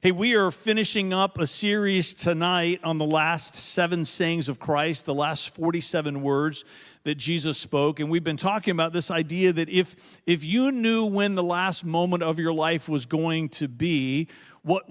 Hey, we are finishing up a series tonight on the last 7 sayings of Christ, the last 47 words that Jesus spoke. And we've been talking about this idea that if you knew when the last moment of your life was going to be, what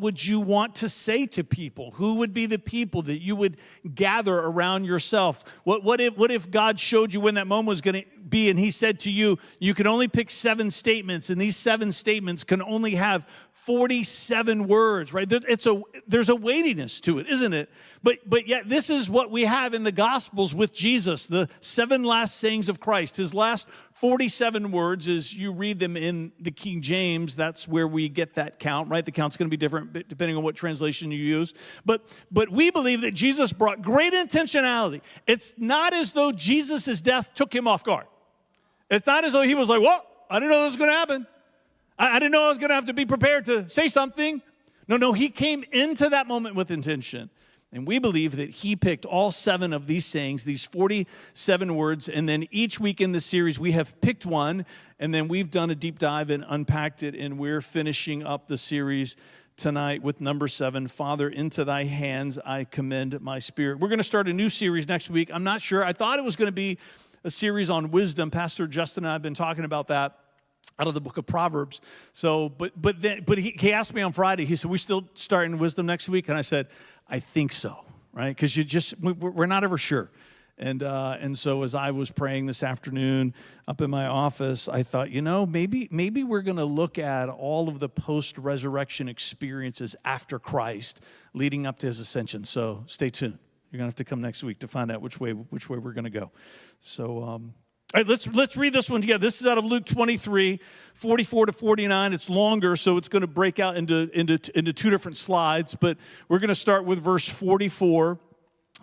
would you want to say to people? Who would be the people that you would gather around yourself? What if God showed you when that moment was going to be, and he said to you, you can only pick 7 statements, and these 7 statements can only have 47 words, right? There's a weightiness to it, isn't it? But yet this is what we have in the Gospels with Jesus, the 7 last sayings of Christ. His last 47 words, as you read them in the King James, that's where we get that count, right? The count's going to be different depending on what translation you use. But we believe that Jesus brought great intentionality. It's not as though Jesus' death took him off guard. It's not as though he was like, well, I didn't know this was going to happen. I didn't know I was going to have to be prepared to say something. No, he came into that moment with intention. And we believe that he picked all 7 of these sayings, these 47 words, and then each week in the series we have picked one, and then we've done a deep dive and unpacked it, and we're finishing up the series tonight with number 7, Father, into thy hands I commend my spirit. We're going to start a new series next week. I'm not sure. I thought it was going to be a series on wisdom. Pastor Justin and I have been talking about that out of the book of Proverbs. So, but he asked me on Friday, he said, we still starting wisdom next week? And I said, I think so, right? Because we're not ever sure. And so as I was praying this afternoon up in my office, I thought, maybe we're going to look at all of the post-resurrection experiences after Christ leading up to his ascension. So stay tuned. You're going to have to come next week to find out which way we're going to go. So, all right, let's read this one together. This is out of Luke 23, 44 to 49. It's longer, so it's going to break out into 2 different slides. But we're going to start with verse 44.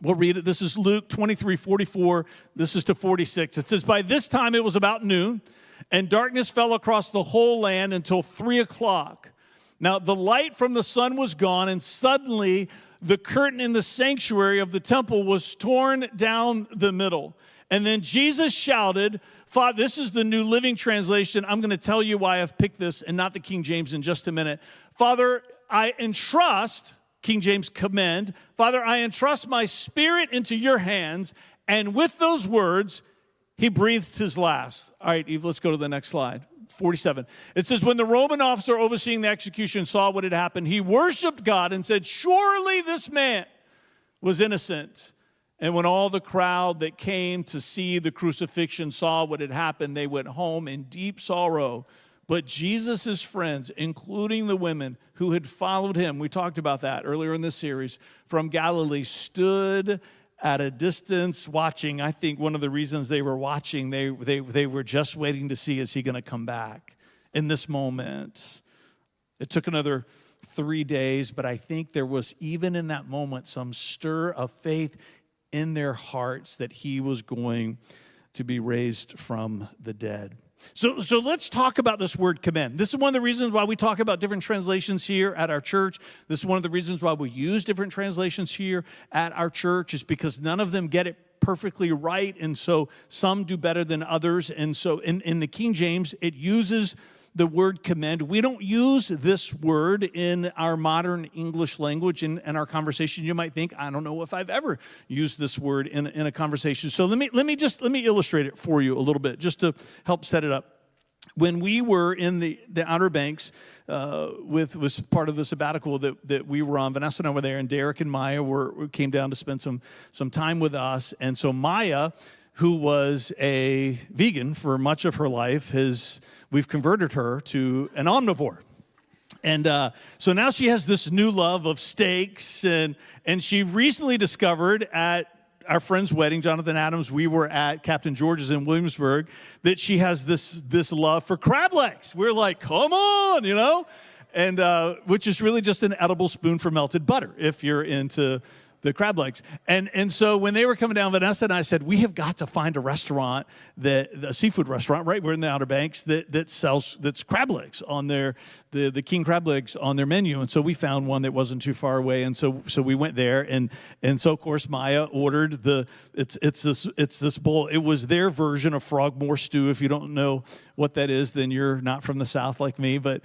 We'll read it. This is Luke 23, 44. This is to 46. It says, by this time it was about noon, and darkness fell across the whole land until 3 o'clock. Now the light from the sun was gone, and suddenly the curtain in the sanctuary of the temple was torn down the middle. And then Jesus shouted, Father, this is the New Living Translation. I'm going to tell you why I've picked this and not the King James in just a minute. Father, I entrust, King James commend, Father, I entrust my spirit into your hands. And with those words, he breathed his last. All right, Eve, let's go to the next slide. 47. It says, when the Roman officer overseeing the execution saw what had happened, he worshiped God and said, surely this man was innocent. And when all the crowd that came to see the crucifixion saw what had happened, they went home in deep sorrow. But Jesus' friends, including the women who had followed him, we talked about that earlier in this series, from Galilee, stood at a distance watching. I think one of the reasons they were watching, they were just waiting to see, is he going to come back in this moment? It took another 3 days, but I think there was, even in that moment, some stir of faith in their hearts that he was going to be raised from the dead. So let's talk about this word commend. This is one of the reasons why we talk about different translations here at our church. This is one of the reasons why we use different translations here at our church, is because none of them get it perfectly right, and so some do better than others. And so in the King James, it uses the word commend. We don't use this word in our modern English language in our conversation. You might think, I don't know if I've ever used this word in a conversation. So let me illustrate it for you a little bit, just to help set it up. When we were in the Outer Banks, was part of the sabbatical that we were on, Vanessa and I were there, and Derek and Maya came down to spend some time with us. And so Maya, who was a vegan for much of her life, we've converted her to an omnivore. And so now she has this new love of steaks, and she recently discovered at our friend's wedding, Jonathan Adams, we were at Captain George's in Williamsburg, that she has this love for crab legs. We're like, come on, and which is really just an edible spoon for melted butter, if you're into the crab legs. And so when they were coming down, Vanessa and I said, we have got to find a restaurant, a seafood restaurant, right? We're in the Outer Banks that's crab legs on the king crab legs on their menu. And so we found one that wasn't too far away. And so we went there. And so of course Maya ordered it's this bowl. It was their version of frogmore stew. If you don't know what that is, then you're not from the South like me. But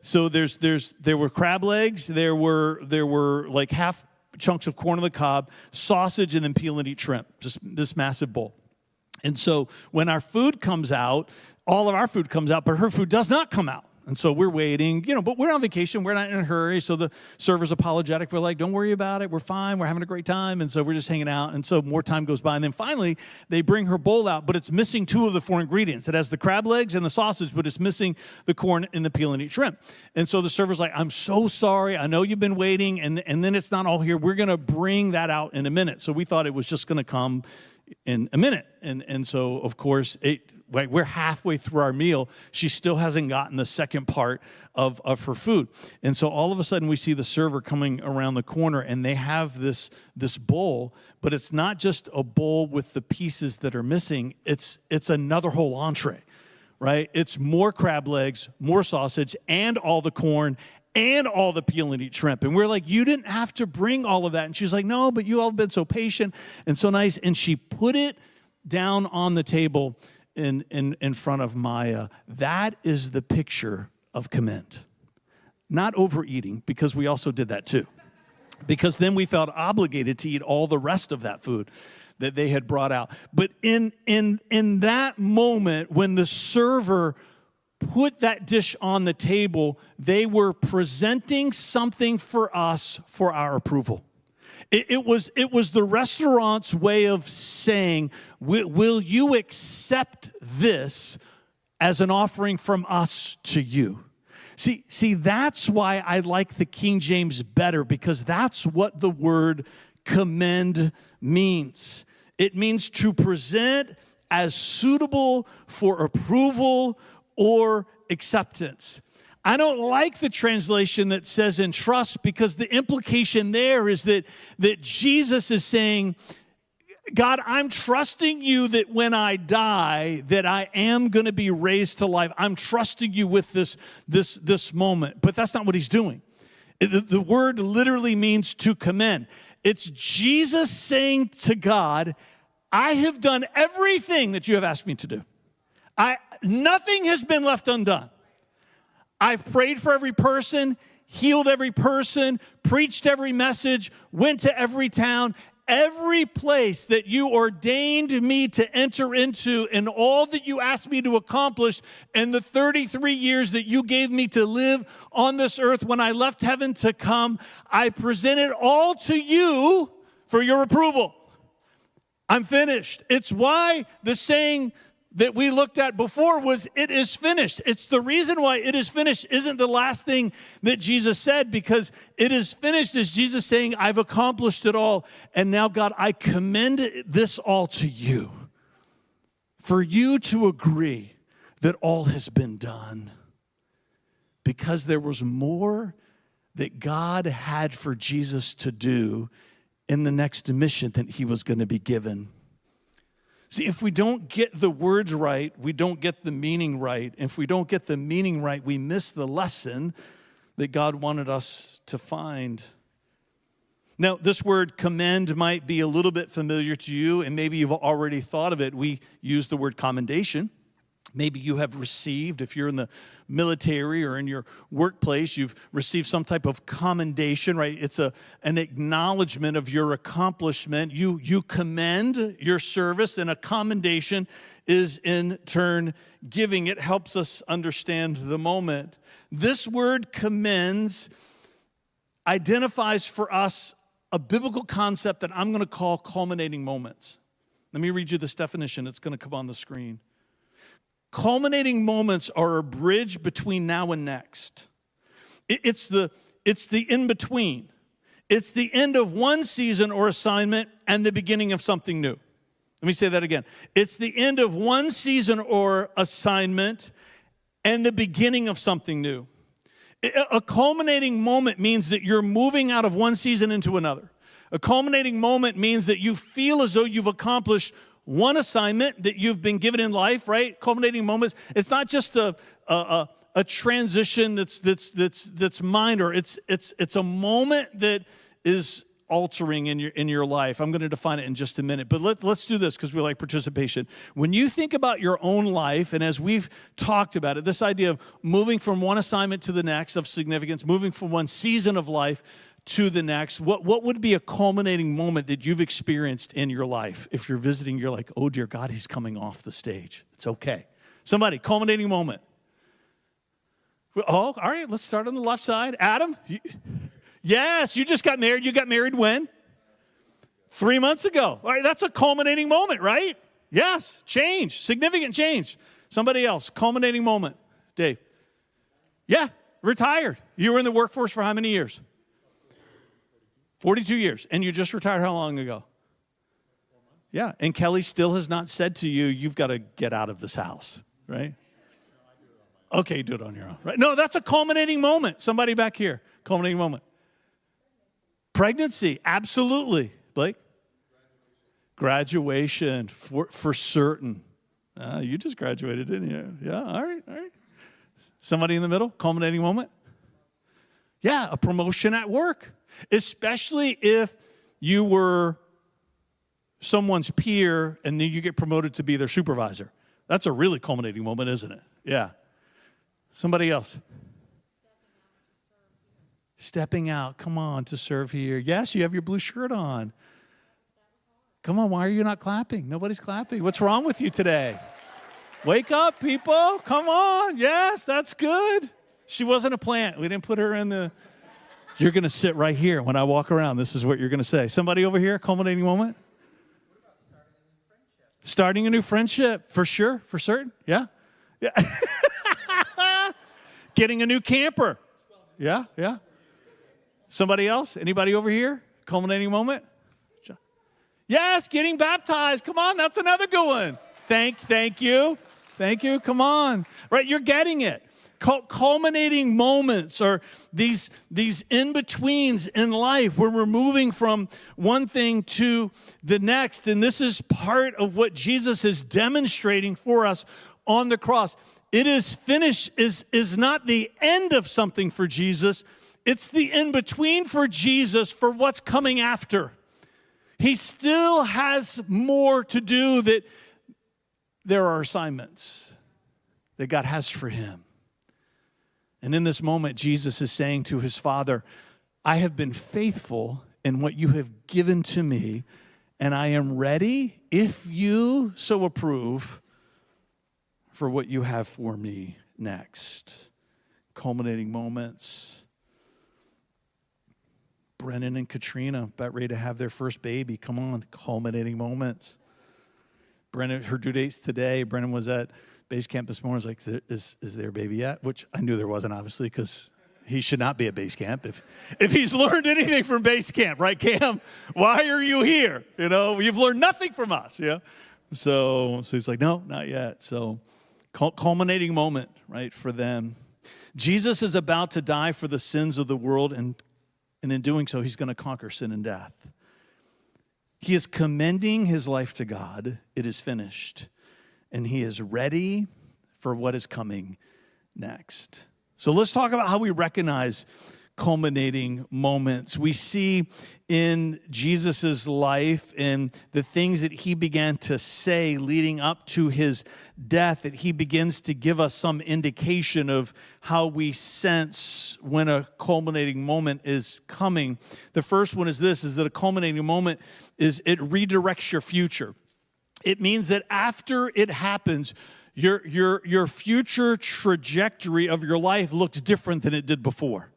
so there were crab legs, there were like half chunks of corn on the cob, sausage, and then peel and eat shrimp. Just this massive bowl. And so when our food comes out, all of our food comes out, but her food does not come out. And so we're waiting, but we're on vacation. We're not in a hurry. So the server's apologetic. We're like, don't worry about it. We're fine. We're having a great time. And so we're just hanging out. And so more time goes by. And then finally, they bring her bowl out, but it's missing two of the four ingredients. It has the crab legs and the sausage, but it's missing the corn and the peel and eat shrimp. And so the server's like, I'm so sorry. I know you've been waiting. And then it's not all here. We're going to bring that out in a minute. So we thought it was just going to come in a minute. And so, of course, we're halfway through our meal. She still hasn't gotten the second part of her food. And so all of a sudden we see the server coming around the corner, and they have this bowl, but it's not just a bowl with the pieces that are missing. It's another whole entree, right? It's more crab legs, more sausage, and all the corn, and all the peel and eat shrimp. And we're like, you didn't have to bring all of that. And she's like, no, but you all have been so patient and so nice. And she put it down on the table in front of Maya. That is the picture of commend. Not overeating, because we also did that too. Because then we felt obligated to eat all the rest of that food that they had brought out. But in that moment, when the server put that dish on the table, they were presenting something for us for our approval. It was the restaurant's way of saying, will you accept this as an offering from us to you? See, that's why I like the King James better, because that's what the word commend means. It means to present as suitable for approval or acceptance. I don't like the translation that says entrust, because the implication there is that Jesus is saying, God, I'm trusting you that when I die, that I am going to be raised to life. I'm trusting you with this moment. But that's not what he's doing. The word literally means to commend. It's Jesus saying to God, I have done everything that you have asked me to do. Nothing has been left undone. I've prayed for every person, healed every person, preached every message, went to every town, every place that you ordained me to enter into, and all that you asked me to accomplish in the 33 years that you gave me to live on this earth when I left heaven to come. I present it all to you for your approval. I'm finished. It's why the saying that we looked at before was, it is finished. It's the reason why it is finished isn't the last thing that Jesus said, because it is finished is Jesus saying, I've accomplished it all. And now, God, I commend this all to you for you to agree that all has been done, because there was more that God had for Jesus to do in the next mission that he was going to be given. See, if we don't get the words right, we don't get the meaning right. If we don't get the meaning right, we miss the lesson that God wanted us to find. Now, this word commend might be a little bit familiar to you, and maybe you've already thought of it. We use the word commendation. Maybe you have received, if you're in the military or in your workplace, you've received some type of commendation, right? It's an acknowledgement of your accomplishment. You commend your service, and a commendation is in turn giving. It helps us understand the moment. This word commends identifies for us a biblical concept that I'm going to call culminating moments. Let me read you this definition. It's going to come on the screen. Culminating moments are a bridge between now and next. It's the in-between. It's the end of one season or assignment and the beginning of something new. Let me say that again. It's the end of one season or assignment and the beginning of something new. A culminating moment means that you're moving out of one season into another. A culminating moment means that you feel as though you've accomplished one assignment that you've been given in life, right? Culminating moments. It's not just a transition that's minor. It's a moment that is altering in your life. I'm going to define it in just a minute, but let's do this because we like participation. When you think about your own life, and as we've talked about it, this idea of moving from one assignment to the next of significance, moving from one season of life to the next, what would be a culminating moment that you've experienced in your life? If you're visiting, you're like, oh dear God, he's coming off the stage. It's okay. Somebody, culminating moment. Oh, all right, let's start on the left side. Adam? Yes, you just got married. You got married when? 3 months ago. All right, that's a culminating moment, right? Yes, change, significant change. Somebody else, culminating moment. Dave? Yeah, retired. You were in the workforce for how many years? 42 years. And you just retired how long ago? Yeah, and Kelly still has not said to you, you've got to get out of this house, right? Okay, do it on your own, right? No, that's a culminating moment. Somebody back here, culminating moment. Pregnancy, absolutely. Blake? Graduation, for certain. You just graduated, didn't you? Yeah, all right. Somebody in the middle, culminating moment? Yeah, a promotion at work. Especially if you were someone's peer and then you get promoted to be their supervisor. That's a really culminating moment, isn't it? Yeah. Somebody else. Stepping out, come on, to serve here. Yes, you have your blue shirt on. Come on, why are you not clapping? Nobody's clapping. What's wrong with you today? Wake up, people. Come on. Yes, that's good. She wasn't a plant. We didn't put her in the... You're going to sit right here when I walk around. This is what you're going to say. Somebody over here, culminating moment? What about starting a new friendship? Starting a new friendship, for sure, for certain. Yeah. Getting a new camper. Yeah. Somebody else? Anybody over here? Culminating moment? Yes, getting baptized. Come on, that's another good one. Thank you. Come on. Right, you're getting it. Culminating moments are these in-betweens in life where we're moving from one thing to the next. And this is part of what Jesus is demonstrating for us on the cross. It is finished is not the end of something for Jesus. It's the in-between for Jesus for what's coming after. He still has more to do. That there are assignments that God has for him. And in this moment, Jesus is saying to his Father, I have been faithful in what you have given to me, and I am ready, if you so approve, for what you have for me next. Culminating moments. Brennan and Katrina about ready to have their first baby. Come on, culminating moments. Brennan, her due date's today. Brennan was at base camp this morning. I was like, is there a baby yet? Which I knew there wasn't, obviously, because he should not be at base camp. If he's learned anything from base camp, right, Cam? Why are you here? You know, you've learned nothing from us. Yeah. So he's like, no, not yet. So culminating moment, right, for them. Jesus is about to die for the sins of the world, and in doing so, he's going to conquer sin and death. He is commending his life to God. It is finished. And he is ready for what is coming next. So let's talk about how we recognize culminating moments. We see in Jesus' life and the things that he began to say leading up to his death, that he begins to give us some indication of how we sense when a culminating moment is coming. The first one is this, is that a culminating moment is it redirects your future. It means that after it happens, your future trajectory of your life looks different than it did before.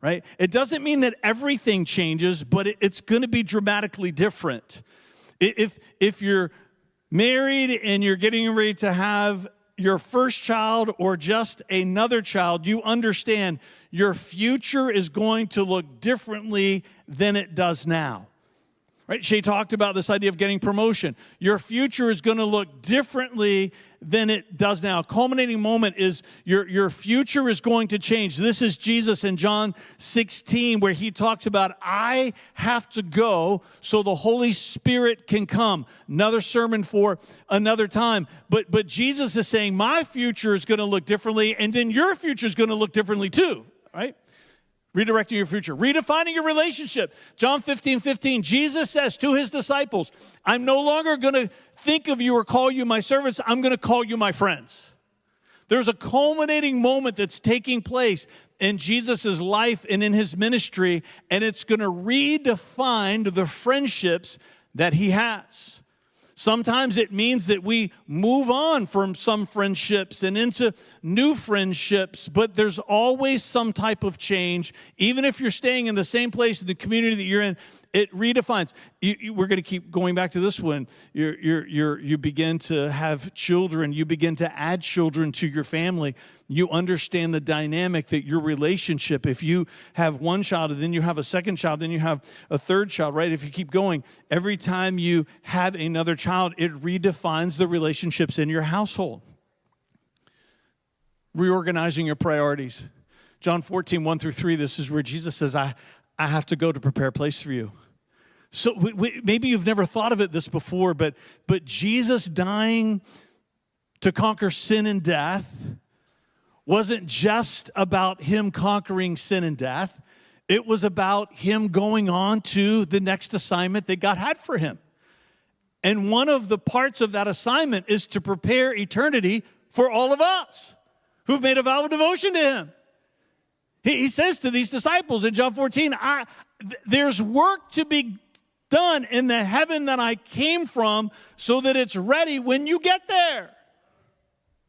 Right? It doesn't mean that everything changes, but it's going to be dramatically different. If you're married and you're getting ready to have your first child or just another child, you understand your future is going to look differently than it does now. Right? Shay talked about this idea of getting promotion. Your future is going to look differently than it does now. A culminating moment is your future is going to change. This is Jesus in John 16, where he talks about, I have to go so the Holy Spirit can come. Another sermon for another time. But Jesus is saying, my future is going to look differently, and then your future is going to look differently too, right? Redirecting your future, redefining your relationship. John 15:15, Jesus says to his disciples, I'm no longer going to think of you or call you my servants. I'm going to call you my friends. There's a culminating moment that's taking place in Jesus' life and in his ministry, and it's going to redefine the friendships that he has. Sometimes it means that we move on from some friendships and into new friendships, but there's always some type of change. Even if you're staying in the same place in the community that you're in, it redefines. We're going to keep going back to this one. You begin to have children. You begin to add children to your family. You understand the dynamic that your relationship, if you have one child and then you have a second child, then you have a third child, right? If you keep going, every time you have another child, it redefines the relationships in your household. Reorganizing your priorities. John 14:1-3, this is where Jesus says, I have to go to prepare a place for you. So maybe you've never thought of this before, but Jesus dying to conquer sin and death wasn't just about him conquering sin and death. It was about him going on to the next assignment that God had for him. And one of the parts of that assignment is to prepare eternity for all of us who've made a vow of devotion to him. He says to these disciples in John 14, there's work to be done in the heaven that I came from so that it's ready when you get there.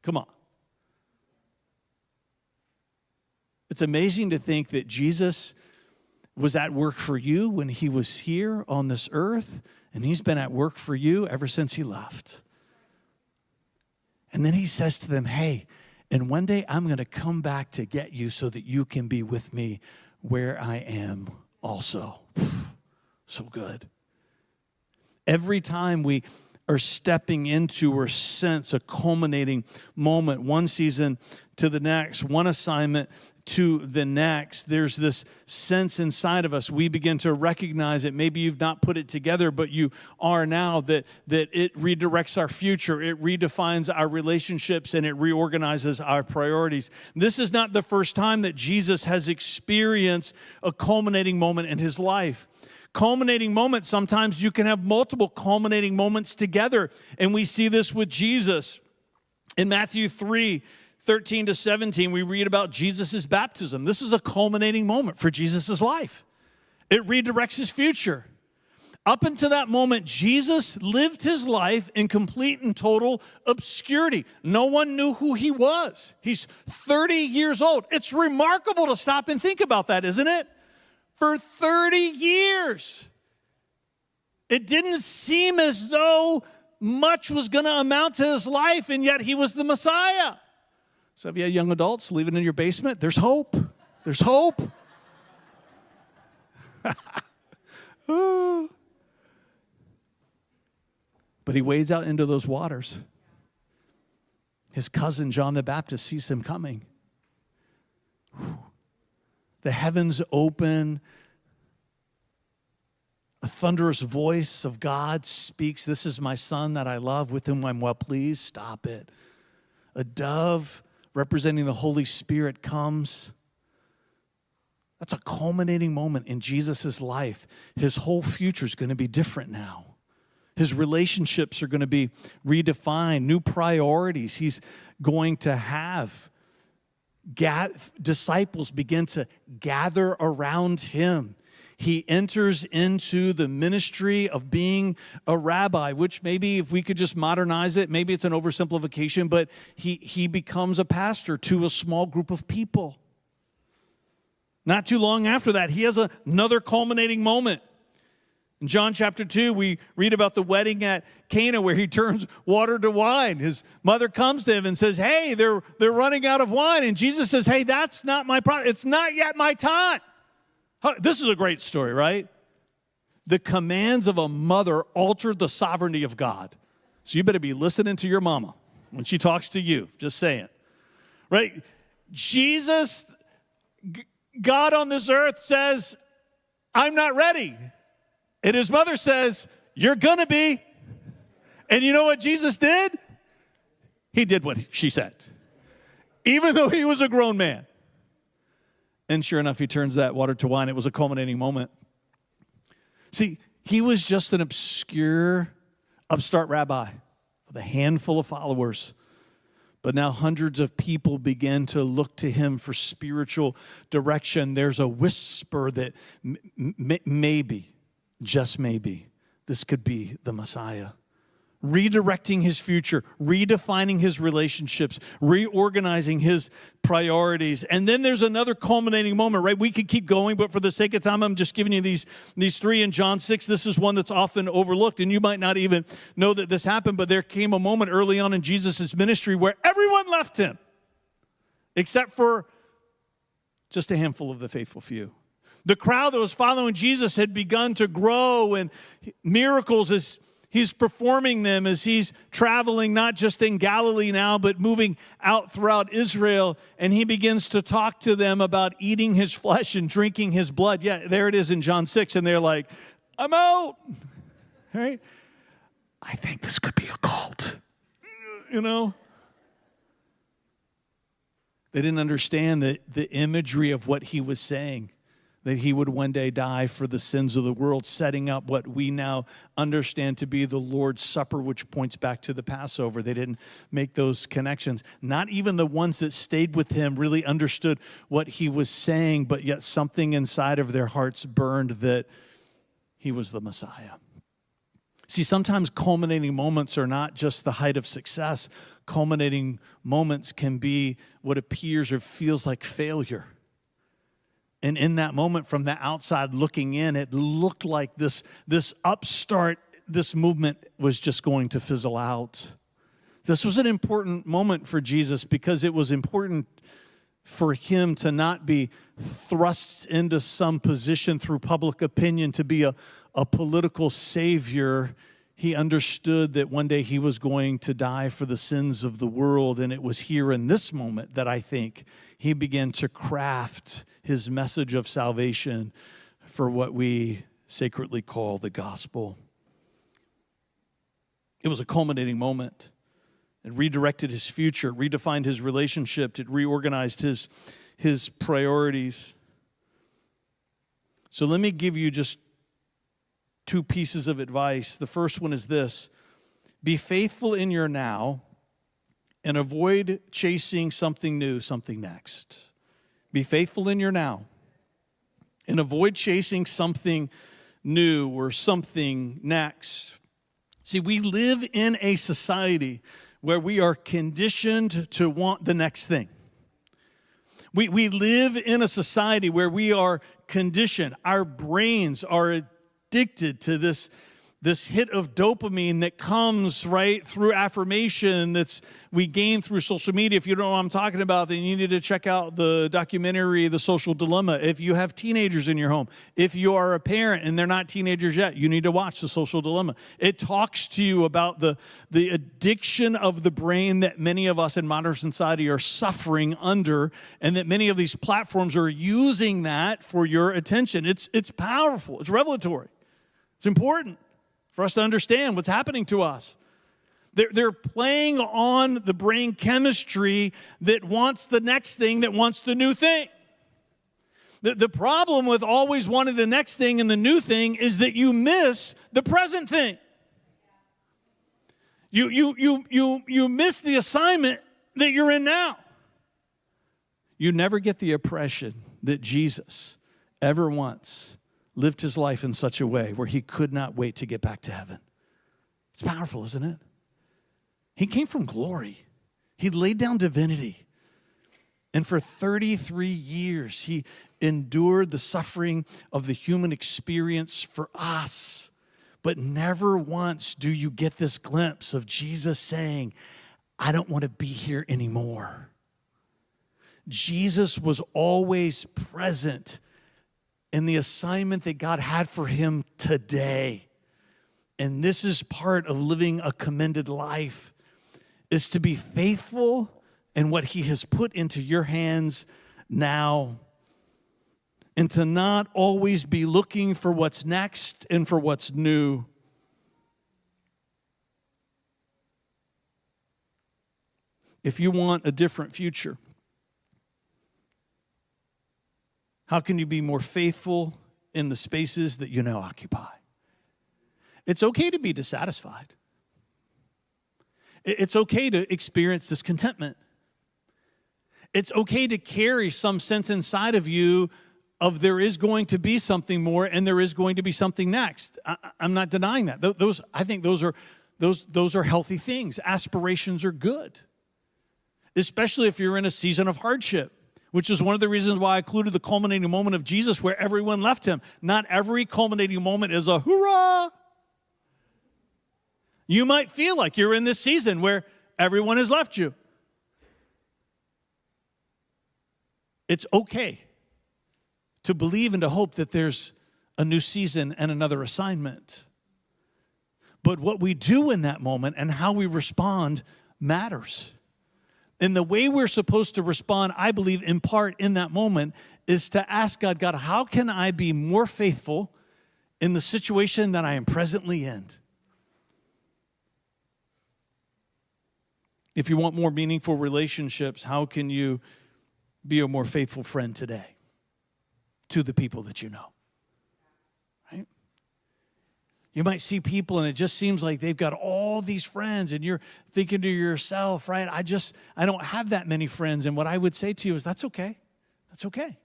Come on. It's amazing to think that Jesus was at work for you when he was here on this earth, and he's been at work for you ever since he left. And then he says to them, hey, and one day I'm going to come back to get you so that you can be with me where I am also. So good. Every time we are stepping into or sense a culminating moment, one season to the next, one assignment to the next, there's this sense inside of us. We begin to recognize it. Maybe you've not put it together, but you are now, that it redirects our future. It redefines our relationships, and it reorganizes our priorities. This is not the first time that Jesus has experienced a culminating moment in his life. Culminating moments, sometimes you can have multiple culminating moments together, and we see this with Jesus. In Matthew 3:13-17, we read about Jesus' baptism. This is a culminating moment for Jesus' life. It redirects his future. Up until that moment, Jesus lived his life in complete and total obscurity. No one knew who he was. He's 30 years old. It's remarkable to stop and think about that, isn't it? For 30 years. It didn't seem as though much was going to amount to his life, and yet he was the Messiah. So if you have young adults living in your basement, there's hope. There's hope. But he wades out into those waters. His cousin, John the Baptist, sees him coming. The heavens open. A thunderous voice of God speaks, "This is my son that I love, with whom I'm well pleased." Stop it. A dove representing the Holy Spirit comes. That's a culminating moment in Jesus' life. His whole future is going to be different now. His relationships are going to be redefined, new priorities he's going to have. Disciples begin to gather around him. He enters into the ministry of being a rabbi, which maybe if we could just modernize it, maybe it's an oversimplification, but he becomes a pastor to a small group of people. Not too long after that, he has another culminating moment. In John chapter 2, we read about the wedding at Cana where he turns water to wine. His mother comes to him and says, "Hey, they're running out of wine." And Jesus says, "Hey, that's not my problem. It's not yet my time." This is a great story, right? The commands of a mother altered the sovereignty of God. So you better be listening to your mama when she talks to you. Just saying. Right? Jesus, God on this earth says, I'm not ready. And his mother says, you're going to be. And you know what Jesus did? He did what she said, even though he was a grown man. And sure enough, he turns that water to wine. It was a culminating moment. See, he was just an obscure, upstart rabbi with a handful of followers. But now hundreds of people begin to look to him for spiritual direction. There's a whisper that maybe, just maybe, this could be the Messiah. Redirecting his future, redefining his relationships, reorganizing his priorities. And then there's another culminating moment, right? We could keep going, but for the sake of time, I'm just giving you these three in John 6. This is one that's often overlooked, and you might not even know that this happened, but there came a moment early on in Jesus' ministry where everyone left him, except for just a handful of the faithful few. The crowd that was following Jesus had begun to grow, and miracles as he's performing them as he's traveling, not just in Galilee now, but moving out throughout Israel. And he begins to talk to them about eating his flesh and drinking his blood. Yeah, there it is in John 6. And they're like, I'm out. Right? I think this could be a cult. You know? They didn't understand the imagery of what he was saying, that he would one day die for the sins of the world, setting up what we now understand to be the Lord's Supper, which points back to the Passover. They didn't make those connections. Not even the ones that stayed with him really understood what he was saying, but yet something inside of their hearts burned that he was the Messiah. See, sometimes culminating moments are not just the height of success. Culminating moments can be what appears or feels like failure. And in that moment, from the outside looking in, it looked like this upstart, this movement was just going to fizzle out. This was an important moment for Jesus because it was important for him to not be thrust into some position through public opinion to be a political savior. He understood that one day he was going to die for the sins of the world, and it was here in this moment that I think he began to craft his message of salvation for what we sacredly call the gospel. It was a culminating moment. It redirected his future, it redefined his relationship, it reorganized his priorities. So let me give you just two pieces of advice. The first one is this: be faithful in your now and avoid chasing something new, something next. Be faithful in your now and avoid chasing something new or something next. See, we live in a society where we are conditioned to want the next thing. We live in a society where we are conditioned. Our brains are addicted to this hit of dopamine that comes right through affirmation that's we gain through social media. If you don't know what I'm talking about, then you need to check out the documentary, The Social Dilemma. If you have teenagers in your home, if you are a parent and they're not teenagers yet, you need to watch The Social Dilemma. It talks to you about the addiction of the brain that many of us in modern society are suffering under, and that many of these platforms are using that for your attention. It's powerful. It's revelatory. It's important for us to understand what's happening to us. They're playing on the brain chemistry that wants the next thing, that wants the new thing. The problem with always wanting the next thing and the new thing is that you miss the present thing. You miss the assignment that you're in now. You never get the impression that Jesus ever once lived his life in such a way where he could not wait to get back to heaven. It's powerful, isn't it? He came from glory. He laid down divinity. And for 33 years, he endured the suffering of the human experience for us. But never once do you get this glimpse of Jesus saying, I don't want to be here anymore. Jesus was always present and the assignment that God had for him today. And this is part of living a commended life, is to be faithful in what he has put into your hands now, and to not always be looking for what's next and for what's new. If you want a different future, how can you be more faithful in the spaces that you now occupy? It's okay to be dissatisfied. It's okay to experience discontentment. It's okay to carry some sense inside of you of there is going to be something more and there is going to be something next. I'm not denying that. I think those are healthy things. Aspirations are good, especially if you're in a season of hardship, which is one of the reasons why I included the culminating moment of Jesus where everyone left him. Not every culminating moment is a hoorah. You might feel like you're in this season where everyone has left you. It's okay to believe and to hope that there's a new season and another assignment. But what we do in that moment and how we respond matters. And the way we're supposed to respond, I believe, in part in that moment, is to ask God, how can I be more faithful in the situation that I am presently in? If you want more meaningful relationships, how can you be a more faithful friend today to the people that you know? Right? You might see people and it just seems like they've got all these friends and you're thinking to yourself, right, I don't have that many friends. And what I would say to you is that's okay. That's okay.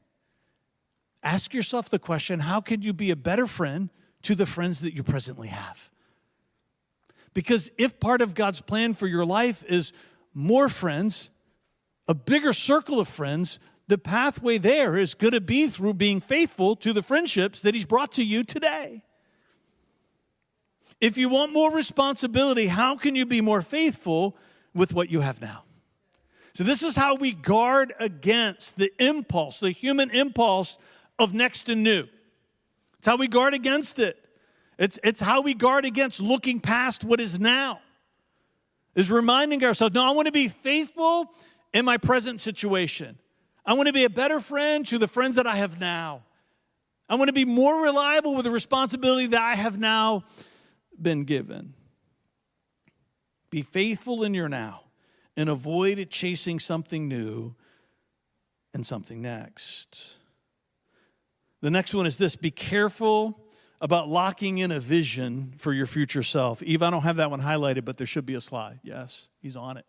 Ask yourself the question, how can you be a better friend to the friends that you presently have? Because if part of God's plan for your life is more friends, a bigger circle of friends, the pathway there is going to be through being faithful to the friendships that he's brought to you today. If you want more responsibility, how can you be more faithful with what you have now? So this is how we guard against the impulse, the human impulse of next and new. It's how we guard against it. It's how we guard against looking past what is now. Is reminding ourselves, no, I want to be faithful in my present situation. I want to be a better friend to the friends that I have now. I want to be more reliable with the responsibility that I have now been given. Be faithful in your now and avoid chasing something new and something next. The next one is this: be careful about locking in a vision for your future self. Eve, I don't have that one highlighted, but there should be a slide. Yes, he's on it.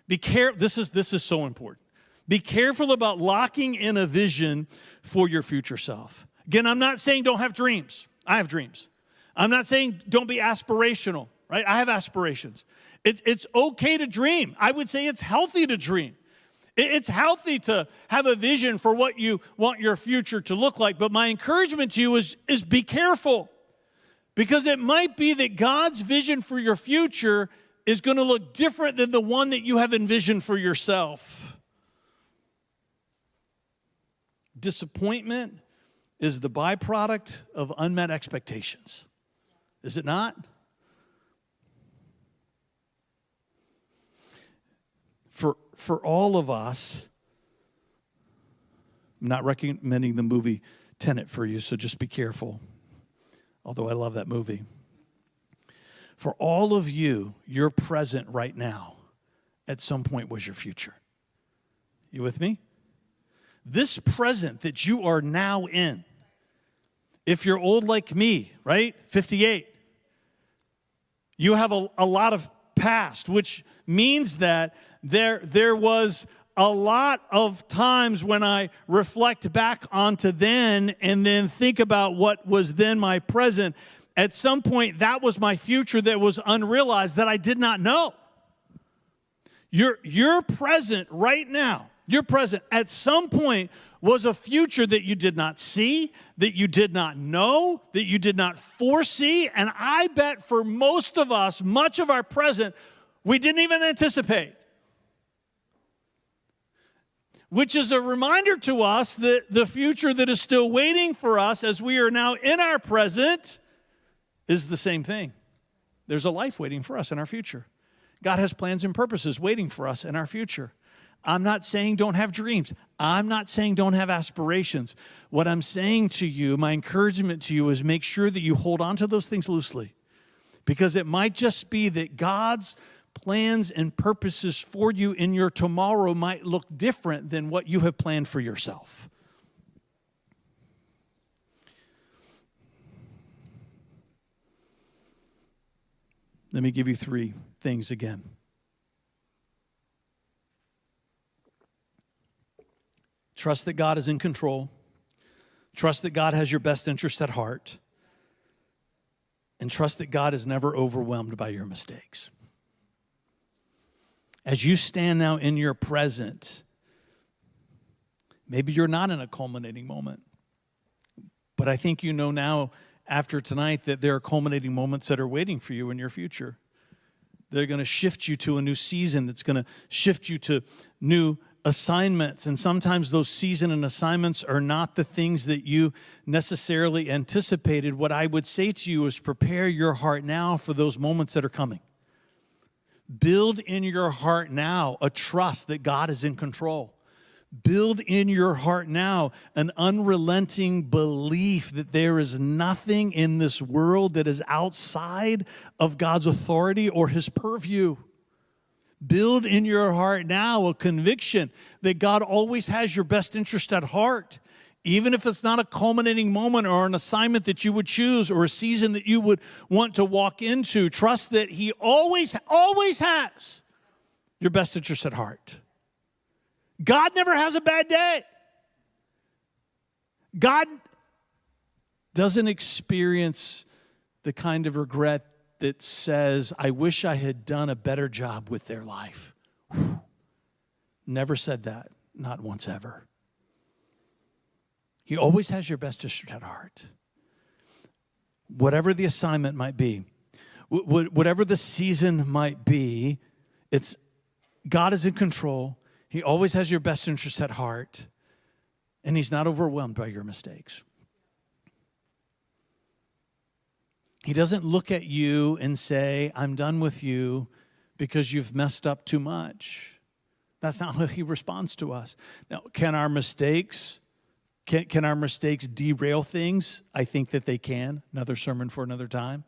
This is so important. Be careful about locking in a vision for your future self. Again, I'm not saying don't have dreams. I have dreams. I'm not saying don't be aspirational, right? I have aspirations. It's okay to dream. I would say it's healthy to dream. It's healthy to have a vision for what you want your future to look like. But my encouragement to you is be careful. Because it might be that God's vision for your future is going to look different than the one that you have envisioned for yourself. Disappointment is the byproduct of unmet expectations. Is it not? For all of us, I'm not recommending the movie Tenet for you, so just be careful. Although I love that movie. For all of you, your present right now at some point was your future. You with me? This present that you are now in, if you're old like me, right, 58, you have a lot of past, which means that there was a lot of times when I reflect back onto then and then think about what was then my present. At some point, that was my future that was unrealized that I did not know. Your present right now, your present at some point was a future that you did not see, that you did not know, that you did not foresee. And I bet for most of us, much of our present, we didn't even anticipate. which is a reminder to us that the future that is still waiting for us as we are now in our present is the same thing. There's a life waiting for us in our future. God has plans and purposes waiting for us in our future. I'm not saying don't have dreams. I'm not saying don't have aspirations. What I'm saying to you, my encouragement to you, is make sure that you hold on to those things loosely, because it might just be that God's plans and purposes for you in your tomorrow might look different than what you have planned for yourself. Let me give you 3 things again. Trust that God is in control. Trust that God has your best interest at heart. And trust that God is never overwhelmed by your mistakes. As you stand now in your present, maybe you're not in a culminating moment, but I think you know now after tonight that there are culminating moments that are waiting for you in your future. They're going to shift you to a new season that's going to shift you to new assignments. And sometimes those season and assignments are not the things that you necessarily anticipated. What I would say to you is prepare your heart now for those moments that are coming. Build in your heart now a trust that God is in control. Build in your heart now an unrelenting belief that there is nothing in this world that is outside of God's authority or his purview. Build in your heart now a conviction that God always has your best interest at heart. Even if it's not a culminating moment or an assignment that you would choose or a season that you would want to walk into, trust that he always has your best interest at heart. God never has a bad day. God doesn't experience the kind of regret that says, I wish I had done a better job with their life. Whew. Never said that, not once ever. He always has your best interest at heart. Whatever the assignment might be, whatever the season might be, God is in control. He always has your best interest at heart, and he's not overwhelmed by your mistakes. He doesn't look at you and say, I'm done with you because you've messed up too much. That's not how he responds to us. Now, can our mistakes derail things? I think that they can. Another sermon for another time.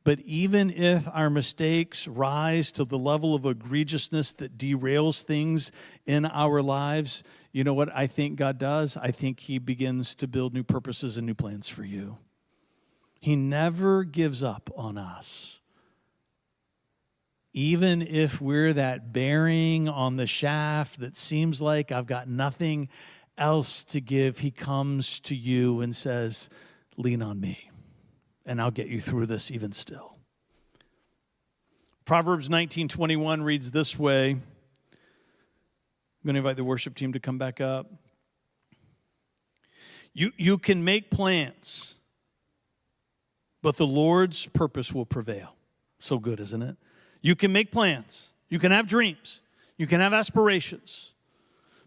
But even if our mistakes rise to the level of egregiousness that derails things in our lives, you know what I think God does? I think he begins to build new purposes and new plans for you. He never gives up on us. Even if we're that bearing on the shaft that seems like I've got nothing else to give, he comes to you and says, lean on me, and I'll get you through this even still. Proverbs 19:21 reads this way. I'm going to invite the worship team to come back up. You can make plans, but the Lord's purpose will prevail. So good, isn't it? You can make plans. You can have dreams. You can have aspirations.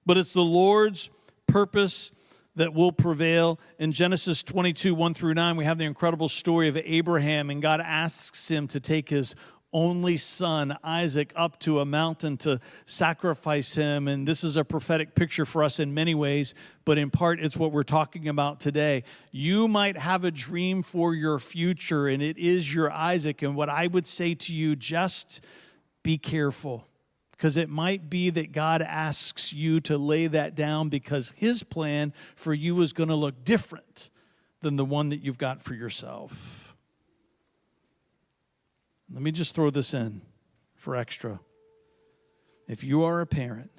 But it's the Lord's purpose that will prevail. In Genesis 22:1-9, we have the incredible story of Abraham, and God asks him to take his only son, Isaac, up to a mountain to sacrifice him. And this is a prophetic picture for us in many ways, but in part it's what we're talking about today. You might have a dream for your future, and it is your Isaac. And what I would say to you, just be careful, because it might be that God asks you to lay that down because his plan for you is going to look different than the one that you've got for yourself. Let me just throw this in for extra. If you are a parent,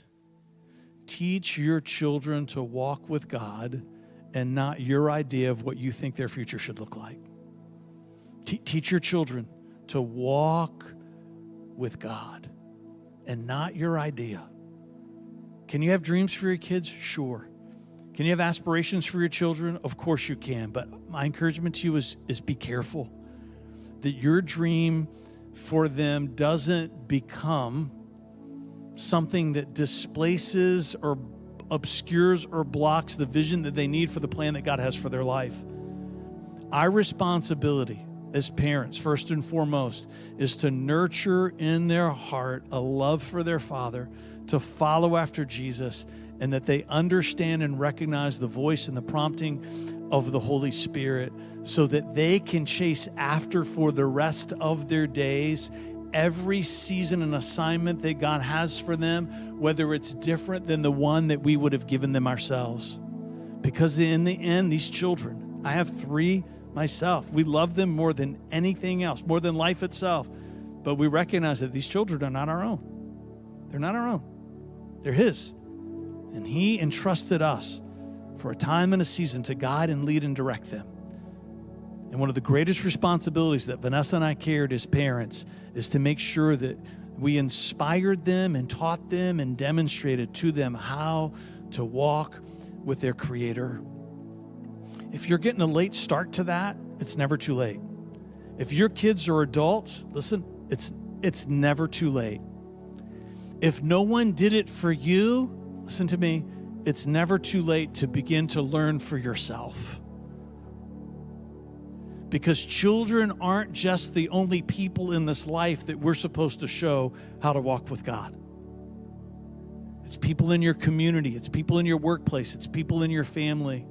teach your children to walk with God and not your idea of what you think their future should look like. Teach your children to walk with God and not your idea. Can you have dreams for your kids? Sure. Can you have aspirations for your children? Of course you can. But my encouragement to you is be careful that your dream for them doesn't become something that displaces or obscures or blocks the vision that they need for the plan that God has for their life. Our responsibility as parents, first and foremost, is to nurture in their heart a love for their Father, to follow after Jesus, and that they understand and recognize the voice and the prompting of the Holy Spirit so that they can chase after for the rest of their days every season and assignment that God has for them, whether it's different than the one that we would have given them ourselves. Because in the end, these children, I have 3 myself. We love them more than anything else, more than life itself. But we recognize that these children are not our own. They're not our own. They're His. And He entrusted us for a time and a season to guide and lead and direct them. And one of the greatest responsibilities that Vanessa and I carried as parents is to make sure that we inspired them and taught them and demonstrated to them how to walk with their Creator. If you're getting a late start to that, it's never too late. If your kids are adults, listen, it's never too late. If no one did it for you, listen to me, it's never too late to begin to learn for yourself. Because children aren't just the only people in this life that we're supposed to show how to walk with God. It's people in your community. It's people in your workplace. It's people in your family.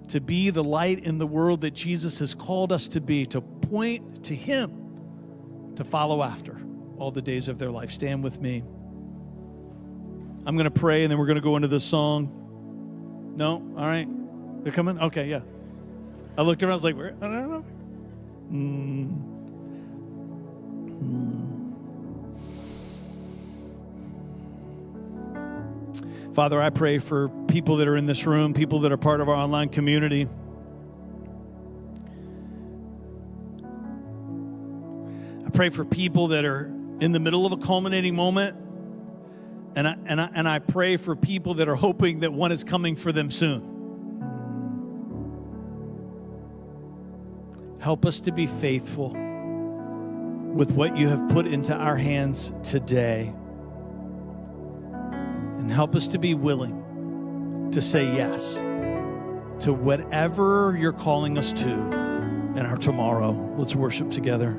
To be the light in the world that Jesus has called us to be, to point to Him, to follow after all the days of their life. Stand with me. I'm going to pray, and then we're going to go into this song. No? All right. They're coming? Okay, yeah. I looked around, I was like, where? I don't know. Father, I pray for people that are in this room, people that are part of our online community. I pray for people that are in the middle of a culminating moment. And I pray for people that are hoping that one is coming for them soon. Help us to be faithful with what you have put into our hands today. And help us to be willing to say yes to whatever you're calling us to in our tomorrow. Let's worship together.